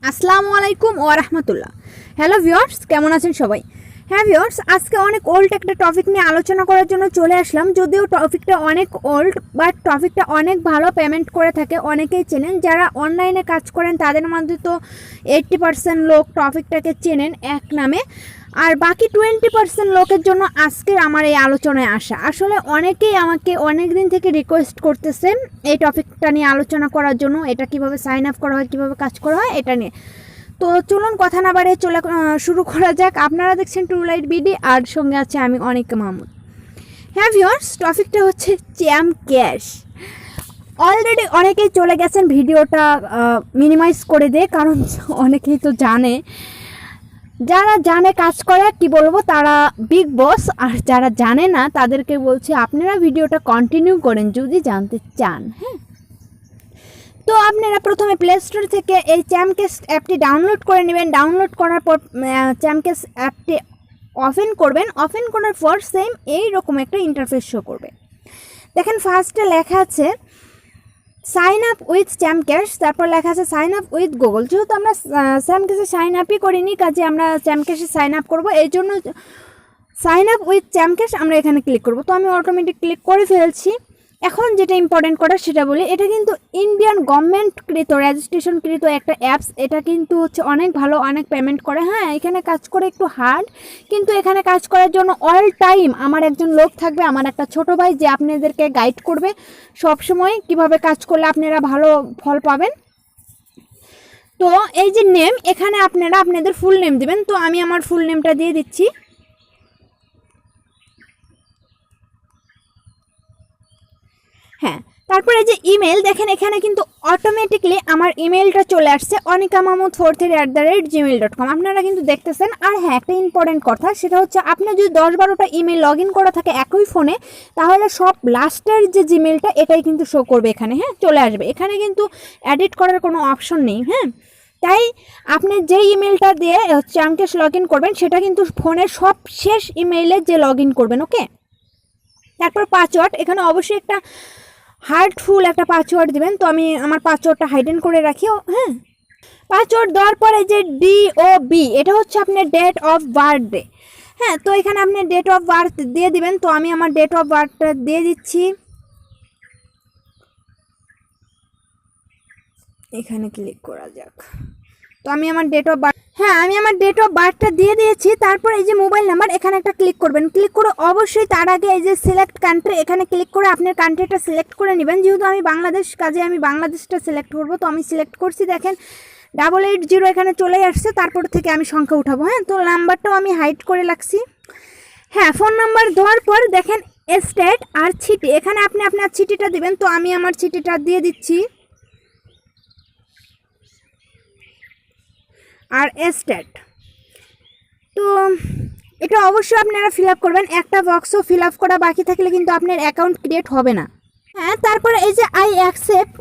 আসসালামু আলাইকুম ওয়া রাহমাতুল্লাহ। হ্যালো ভিউয়ার্স, কেমন আছেন সবাই? হ্যাঁ ভিউয়ার্স, আজকে অনেক ওল্ড একটা টপিক নিয়ে আলোচনা করার জন্য চলে আসলাম। যদিও টপিকটা অনেক ওল্ড, বাট টপিকটা অনেক ভালো পেমেন্ট করে থাকে, অনেকেই চেনেন। যারা অনলাইনে কাজ করেন তাদের মধ্যে তো 80% লোক টপিকটাকে চেনেন এক নামে, আর বাকি 20% লোকের জন্য আজকের আমার এই আলোচনায় আসা। আসলে অনেকেই আমাকে অনেক দিন থেকে রিকোয়েস্ট করতেছেন এই টপিকটা নিয়ে আলোচনা করার জন্য, এটা কিভাবে সাইন আপ করা হয়, কিভাবে কাজ করা হয় এটা নিয়ে। তো চলুন কথা না বাড়িয়ে শুরু করা যাক। আপনারা দেখছেন ট্রু লাইট বিডি, আর সঙ্গে আছে আমি অনিকা মাহমুদ। হ্যাঁ ভিউয়ার্স, টপিকটা হচ্ছে ChampCash। অলরেডি অনেকেই চলে গেছেন ভিডিওটা মিনিমাইজ করে দিয়ে, কারণ অনেকেই তো জানে। যারা জানে কাজ করে কি বলবো, তারা বিগ বস, আর যারা জানে না তাদেরকে বলছি আপনারা ভিডিওটা কন্টিনিউ করেন যদি জানতে চান। হ্যাঁ, তো আপনারা প্রথমে প্লে স্টোর থেকে এই ChampCash অ্যাপটি ডাউনলোড করে নেবেন। ডাউনলোড করার পর ChampCash অ্যাপটি ওপেন করবেন। ওপেন করার পর সেম এইরকম একটা ইন্টারফেস শো করবে। দেখেন ফার্স্টে লেখা আছে সাইন আপ উইথ ChampCash, তারপর লেখা আছে সাইন আপ উইথ গুগল। যেহেতু আমরা ChampCash সাইন আপই করিনি, কাজে আমরা ChampCash সাইন আপ করবো, এই জন্য সাইন আপ উইথ ChampCash আমরা এখানে ক্লিক করব। তো আমি অটোমেটিক ক্লিক করে ফেলছি। এখন যেটা ইম্পর্টেন্ট করার সেটা বলি, এটা কিন্তু ইন্ডিয়ান গভর্নমেন্টকৃত রেজিস্ট্রেশনকৃত একটা অ্যাপস। এটা কিন্তু হচ্ছে অনেক ভালো, অনেক পেমেন্ট করে। হ্যাঁ, এখানে কাজ করে একটু হার্ড, কিন্তু এখানে কাজ করার জন্য অল টাইম আমার একজন লোক থাকবে, আমার একটা ছোট ভাই, যে আপনাদেরকে গাইড করবে সব সময় কিভাবে কাজ করলে আপনারা ভালো ফল পাবেন। তো এই যে নেম, এখানে আপনারা আপনাদের ফুল নেম দিবেন। তো আমি আমার ফুল নেমটা দিয়ে দিচ্ছি। হ্যাঁ, তারপরে যে ইমেল, দেখেন এখানে কিন্তু অটোমেটিকলি আমার ইমেলটা চলে আসছে onikamahmud43@gmail.com। আপনারা কিন্তু দেখতেছেন। আর হ্যাঁ, একটা ইম্পর্টেন্ট কথা, সেটা হচ্ছে আপনার যদি 10-12টা ইমেল লগ ইন করা থাকে একই ফোনে, তাহলে সব লাস্টের যে জিমেলটা এটাই কিন্তু শো করবে এখানে। হ্যাঁ, চলে আসবে। এখানে কিন্তু এডিট করার কোনো অপশন নেই। হ্যাঁ, তাই আপনি যে ইমেলটা দিয়ে ChampCash লগ ইন করবেন সেটা কিন্তু ফোনের সব শেষ ইমেইলে যে লগ ইন করবেন। ওকে, তারপর পাসওয়ার্ড, এখানে অবশ্যই একটা হার্টফুল একটা পাসওয়ার্ড দিবেন। তো আমি আমার পাসওয়ার্ডটা হাইডেন করে রাখি। হ্যাঁ, পাসওয়ার্ড দেওয়ার পরে যে DOB, এটা হচ্ছে আপনার ডেট অফ বার্থডে। হ্যাঁ, তো এখানে আপনি ডেট অফ বার্থ দিয়ে দিবেন। তো আমি আমার ডেট অফ বার্থটা দিয়ে দিচ্ছি। এখানে ক্লিক করা যাক। তো আমি আমার ডেট অফ বার্থ, হ্যাঁ আমি আমার ডেট অফ বার্থটা দিয়ে দিয়েছি। তারপর এই যে মোবাইল নাম্বার, এখানে একটা ক্লিক করবেন। ক্লিক করে অবশ্যই তার আগে এই যে সিলেক্ট কান্ট্রি, এখানে ক্লিক করে আপনার কান্ট্রিটা সিলেক্ট করে নেবেন। যেহেতু আমি বাংলাদেশ, কাজে আমি বাংলাদেশটা সিলেক্ট করব। তো আমি সিলেক্ট করছি, দেখেন 880 এখানে চলে আসছে। তারপর থেকে আমি সংখ্যা উঠাবো। হ্যাঁ, তো নাম্বারটাও আমি হাইড করে রাখছি। হ্যাঁ, ফোন নাম্বার দেওয়ার পর দেখেন স্টেট আর সিটি, এখানে আপনি আপনার সিটিটা দিবেন। তো আমি আমার সিটিটা দিয়ে দিচ্ছি, আর স্টেট। তো এটা অবশ্যই আপনারা ফিল আপ করবেন। একটা বক্সও ফিল আপ করা বাকি থাকলে কিন্তু আপনার অ্যাকাউন্ট ক্রিয়েট হবে না। হ্যাঁ, তারপরে এই যে আই অ্যাকসেপ্ট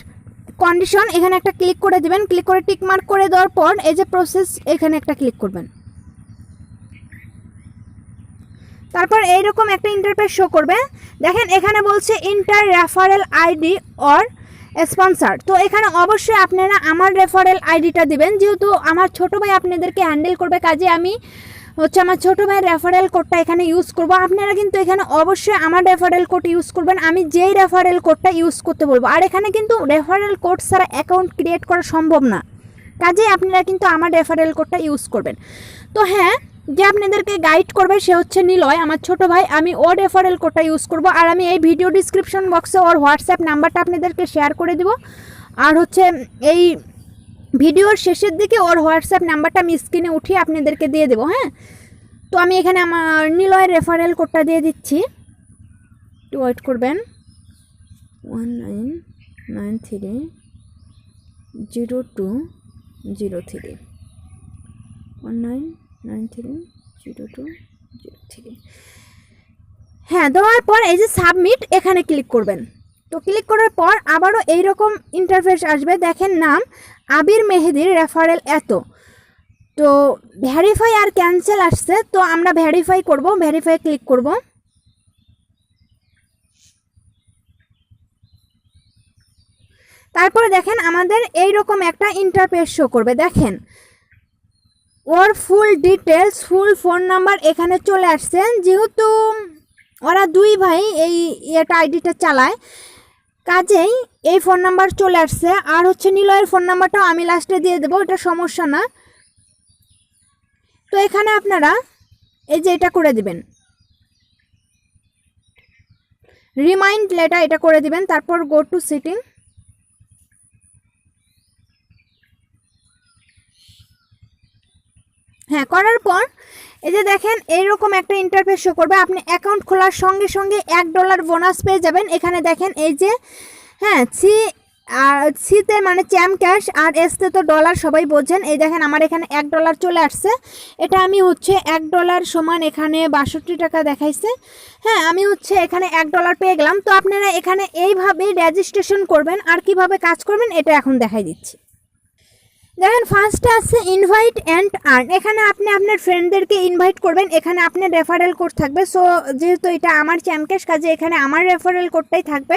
কন্ডিশন, এখানে একটা ক্লিক করে দেবেন। ক্লিক করে টিক মার্ক করে দেওয়ার পর এই যে প্রসেস, এখানে একটা ক্লিক করবেন। তারপর এইরকম একটা ইন্টারফেস শো করবে। দেখেন এখানে বলছে inter referral ID or sponsor. তো এখানে অবশ্যই আপনারা আমার রেফারেল আইডিটা দিবেন। যেহেতু আমার ছোটো ভাই আপনাদেরকে হ্যান্ডেল করবে, কাজে আমি হচ্ছে আমার ছোটো ভাইয়ের রেফারেল কোডটা এখানে ইউজ করব। আপনারা কিন্তু এখানে অবশ্যই আমার রেফারেল কোড ইউজ করবেন। আমি যেই রেফারেল কোডটা ইউজ করতে বলবো, আর এখানে কিন্তু রেফারেল কোড ছাড়া অ্যাকাউন্ট ক্রিয়েট করা সম্ভব না, কাজে আপনারা কিন্তু আমার রেফারেল কোডটা ইউজ করবেন। তো হ্যাঁ, যে আপনাদেরকে গাইড করবে সে হচ্ছে নিলয়, আমার ছোট ভাই। আমি ওর রেফারেল কোডটা ইউজ করব। আর আমি এই ভিডিও ডিসক্রিপশন বক্সে ওর হোয়াটসঅ্যাপ নাম্বারটা আপনাদেরকে শেয়ার করে দিব। আর হচ্ছে এই ভিডিওর শেষের দিকে ওর হোয়াটসঅ্যাপ নাম্বারটা আমি স্ক্রিনে উঠিয়ে আপনাদেরকে দিয়ে দেবো। হ্যাঁ, তো আমি এখানে আমার নিলয়ের রেফারেল কোডটা দিয়ে দিচ্ছি। একটু ওয়েট করবেন। 19930203 19930203। হ্যাঁ, দেওয়ার পর এই যে সাবমিট, এখানে ক্লিক করবেন। তো ক্লিক করার পর আবারও এইরকম ইন্টারফেস আসবে। দেখেন নাম আবির মেহেদির, রেফারেল এত। তো ভেরিফাই আর ক্যান্সেল আসছে, তো আমরা ভেরিফাই করব। ভেরিফাই ক্লিক করব। তারপরে দেখেন আমাদের এইরকম একটা ইন্টারফেস শো করবে। দেখেন ওর ফুল ডিটেলস, ফুল ফোন নাম্বার এখানে চলে আসছে। যেহেতু ওরা দুই ভাই এই এটা আইডিটা চালায়, কাজেই এই ফোন নাম্বার চলে আসছে। আর হচ্ছে নিলয়ের ফোন নাম্বারটাও আমি লাস্টে দিয়ে দেবো, এটা সমস্যা না। তো এখানে আপনারা এই যে এটা করে দিবেন, রিমাইন্ড লেটার এটা করে দিবেন। তারপর গো টু সেটিং, হ্যাঁ করার পর এই যে দেখেন এইরকম একটা ইন্টারফেস শো করবে। আপনি অ্যাকাউন্ট খোলার সঙ্গে সঙ্গে $1 বোনাস পেয়ে যাবেন। এখানে দেখেন এই যে হ্যাঁ সিতে মানে ChampCash আর এসতে তো ডলার, সবাই বোঝেন। এই দেখেন আমার এখানে $1 চলে আসছে। এটা আমি হচ্ছে $1 সমান এখানে 62 টাকা দেখাইছে। হ্যাঁ আমি হচ্ছে এখানে $1 পেয়ে গেলাম। তো আপনারা এখানে এইভাবেই রেজিস্ট্রেশন করবেন। আর কিভাবে কাজ করবেন এটা এখন দেখাই দিচ্ছি। দেখেন ফার্স্টে আছে ইনভাইট অ্যান্ড আর্ন। এখানে আপনি আপনার ফ্রেন্ডদেরকে ইনভাইট করবেন। এখানে আপনার রেফারেল কোড থাকবে। সো যেহেতু এটা আমার ChampCash, কাজে এখানে আমার রেফারেল কোডটাই থাকবে।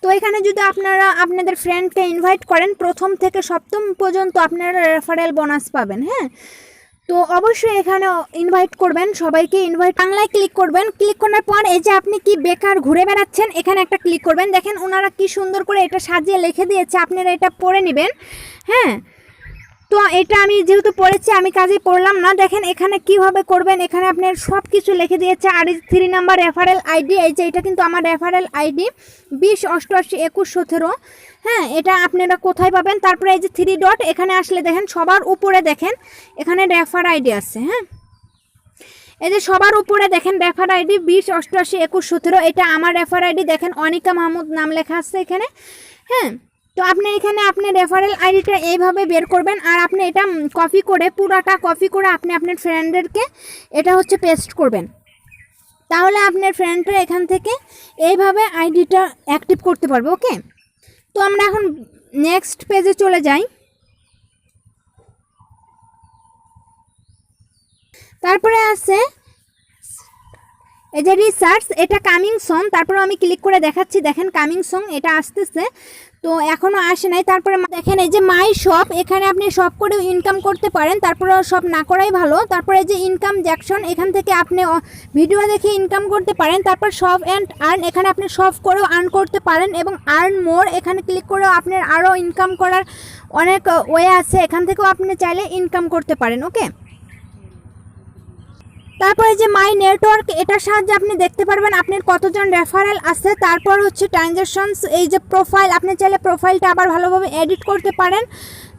তো এখানে যদি আপনারা আপনাদের ফ্রেন্ডকে ইনভাইট করেন, প্রথম থেকে সপ্তম পর্যন্ত আপনারা রেফারেল বোনাস পাবেন। হ্যাঁ তো অবশ্যই এখানে ইনভাইট করবেন সবাইকে। ইনভাইট বাংলায় ক্লিক করবেন। ক্লিক করার পর এই যে আপনি কি বেকার ঘুরে বেড়াচ্ছেন, এখানে একটা ক্লিক করবেন। দেখেন ওনারা কি সুন্দর করে এটা সাজিয়ে লিখে দিয়েছে, আপনারা এটা পড়ে নেবেন। হ্যাঁ তো এটা আমি যেহেতু পড়েছি আমি কাজে পড়লাম না। দেখেন এখানে কিভাবে করবেন, এখানে আপনার সব কিছু লিখে দিয়েছে। আর 3 নাম্বার রেফারেল আইডি, এই যে এটা কিন্তু আমার রেফারেল আইডি 20882117। হ্যাঁ এটা আপনারা কোথায় পাবেন? তারপরে এই যে 3 ডট এখানে আসলে দেখেন সবার উপরে দেখেন এখানে রেফার আইডি আছে। হ্যাঁ এই যে সবার উপরে দেখেন রেফার আইডি 20882117, এটা আমার রেফার আইডি। দেখেন অনিকা মাহমুদ নাম লেখা আছে এখানে। হ্যাঁ তো আপনি এখানে আপনি রেফারেল আইডিটা এইভাবে বের করবেন। আর আপনি এটা কপি করে, পুরাটা কপি করে আপনি আপনার ফ্রেন্ডদেরকে এটা হচ্ছে পেস্ট করবেন। তাহলে আপনার ফ্রেন্ডরা এখান থেকে এইভাবে আইডিটা অ্যাক্টিভ করতে পারবে। ওকে, তো আমরা এখন নেক্সট পেজে চলে যাই। তারপরে আছে এই যে রিসার্চ, এটা কামিং সং। তারপরে আমি ক্লিক করে দেখাচ্ছি। দেখেন কামিং সং এটা আসতেছে, তো এখনও আসে নাই। তারপরে দেখেন এই যে মাই শপ, এখানে আপনি শপ করেও ইনকাম করতে পারেন। তারপরে শপ না করাই ভালো। তারপরে এই যে ইনকাম জ্যাকশন, এখান থেকে আপনি ভিডিও দেখে ইনকাম করতে পারেন। তারপর শপ অ্যান্ড আর্ন, এখানে আপনি শপ করেও আর্ন করতে পারেন। এবং আর্ন মোর, এখানে ক্লিক করেও আপনার আরও ইনকাম করার অনেক ওয়ে আছে, এখান থেকেও আপনি চাইলে ইনকাম করতে পারেন। ওকে, তারপরে যে মাই নেটওয়ার্ক, এটার সাহায্যে আপনি দেখতে পারবেন আপনার কতজন রেফারেল আছে। তারপর হচ্ছে ট্রানজ্যাকশনস, এই যে প্রোফাইল, আপনি চাইলে প্রোফাইলটা আবার ভালোভাবে এডিট করতে পারেন।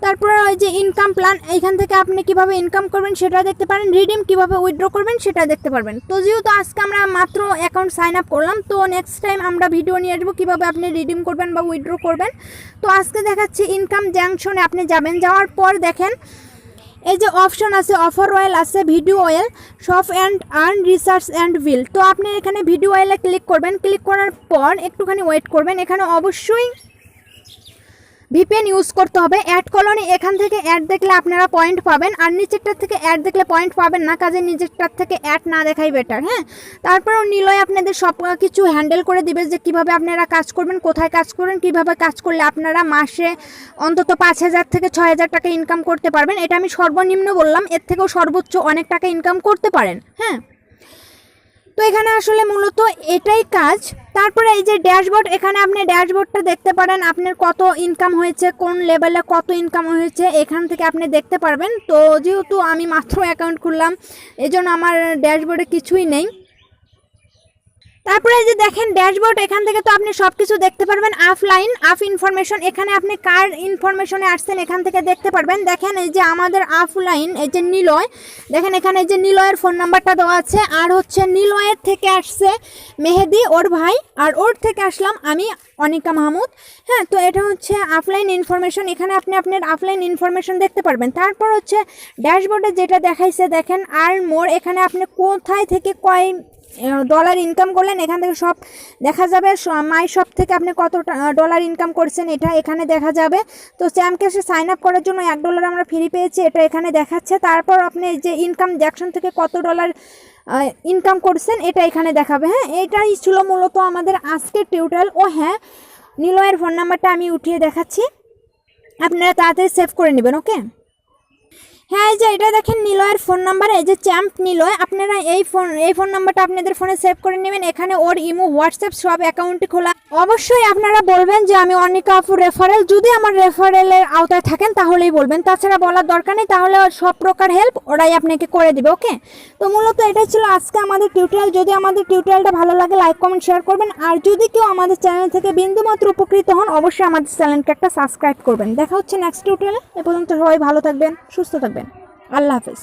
তারপর ওই যে ইনকাম প্ল্যান, এইখান থেকে আপনি কিভাবে ইনকাম করবেন সেটা দেখতে পারেন। রিডিম কিভাবে উইথড্র করবেন সেটা দেখতে পারবেন। তো যেহেতু আজকে আমরা মাত্র অ্যাকাউন্ট সাইন আপ করলাম, তো নেক্সট টাইম আমরা ভিডিও নিয়ে আসবো কীভাবে আপনি রিডিম করবেন বা উইথড্র করবেন। তো আজকে দেখাচ্ছি ইনকাম জ্যাকশনে আপনি যাবেন। যাওয়ার পর দেখেন এই যে অপশন আছে, অফার ওয়েল আছে, video wall, shop and earn, research and bill. তো আপনি এখানে ভিডিও ওয়েলে ক্লিক করবেন। ক্লিক করার পর একটুখানি ওয়েট করবেন। এখানে অবশ্যই ভিপিএন ইউজ করতে হবে। অ্যাড কলোনি, এখান থেকে অ্যাড দেখলে আপনারা পয়েন্ট পাবেন। আর নিচেরটার থেকে অ্যাড দেখলে পয়েন্ট পাবেন না, কাজে নিচেরটার থেকে অ্যাড না দেখাই বেটার। হ্যাঁ তারপরেও নিলয় আপনাদের সব কিছু হ্যান্ডেল করে দিবে, যে কিভাবে আপনারা কাজ করবেন, কোথায় কাজ করবেন, কিভাবে কাজ করলে আপনারা মাসে অন্তত 5,000 থেকে 6,000 টাকা ইনকাম করতে পারবেন। এটা আমি সর্বনিম্ন বললাম, এর থেকেও সর্বোচ্চ অনেক টাকা ইনকাম করতে পারেন। হ্যাঁ তো এখানে আসলে মূলত এটাই কাজ। তারপরে এই যে ড্যাশবোর্ড, এখানে আপনি ড্যাশবোর্ডটা দেখতে পারেন আপনার কত ইনকাম হয়েছে, কোন লেভেলে কত ইনকাম হয়েছে, এখান থেকে আপনি দেখতে পারবেন। তো যেহেতু আমি মাত্র অ্যাকাউন্ট খুললাম, এজন্য আমার ড্যাশবোর্ডে কিছুই নেই। তারপরে এই যে দেখেন ড্যাশবোর্ড, এখান থেকে তো আপনি সব কিছু দেখতে পারবেন। আফলাইন, আফ ইনফরমেশন, এখানে আপনি কার ইনফরমেশনে আসছেন এখান থেকে দেখতে পারবেন। দেখেন এই যে আমাদের আফলাইন, এই যে নিলয়, দেখেন এখানে এই যে নিলয়ের ফোন নাম্বারটা দেওয়া আছে। আর হচ্ছে নিলয়ের থেকে আসছে মেহেদি ওর ভাই, আর ওর থেকে আসলাম আমি অনিকা মাহমুদ। হ্যাঁ তো এটা হচ্ছে আফলাইন ইনফরমেশন, এখানে আপনি আপনার আফলাইন ইনফরমেশন দেখতে পারবেন। তারপর হচ্ছে ড্যাশবোর্ডে যেটা দেখাইছে দেখেন আর্ন মোর, এখানে আপনি কোথায় থেকে কয় ডলার ইনকাম করলেন এখান থেকে সব দেখা যাবে। মাই শপ থেকে আপনি কত ডলার ইনকাম করছেন এটা এখানে দেখা যাবে। তো ChampCash সাইন আপ করার জন্য $1 আমরা ফ্রি পেয়েছি, এটা এখানে দেখাচ্ছে। তারপর আপনি যে ইনকাম জ্যাকশন থেকে কত ডলার ইনকাম করছেন এটা এখানে দেখাবে। হ্যাঁ এটাই ছিল মূলত আমাদের আজকের টিউটোরিয়াল। ও হ্যাঁ নিলয়ের ফোন নাম্বারটা আমি উঠিয়ে দেখাচ্ছি, আপনারা তাড়াতাড়ি সেভ করে নেবেন। ওকে, হ্যাঁ এই যে এটা দেখেন নিলয়ের ফোন নাম্বার, এই যে চ্যাম্প নিলয়। আপনারা এই ফোন নাম্বারটা আপনাদের ফোনে সেভ করে নেবেন। এখানে ওর ইমো, হোয়াটসঅ্যাপ সব অ্যাকাউন্টে খোলা। অবশ্যই আপনারা বলবেন যে আমি অনিকা আপুর রেফারেল, যদি আমার রেফারেলের আওতায় থাকেন তাহলেই বলবেন, তাছাড়া বলার দরকার নেই, তাহলে সব প্রকার হেল্প ওরাই আপনাকে করে দেবে। ওকে, তো মূলত এটাই ছিল আজকে আমাদের টিউটোরিয়াল। যদি আমাদের টিউটোরিয়ালটা ভালো লাগে লাইক কমেন্ট শেয়ার করবেন, আর যদি কেউ আমাদের চ্যানেল থেকে বিন্দুমাত্র উপকৃত হন অবশ্যই আমাদের চ্যানেলকে একটা সাবস্ক্রাইব করবেন। দেখা হচ্ছে নেক্সট টিউটোরিয়ালে। এ পর্যন্ত সবাই ভালো থাকবেন, সুস্থ থাকবেন। আল্লাহ হাফেজ।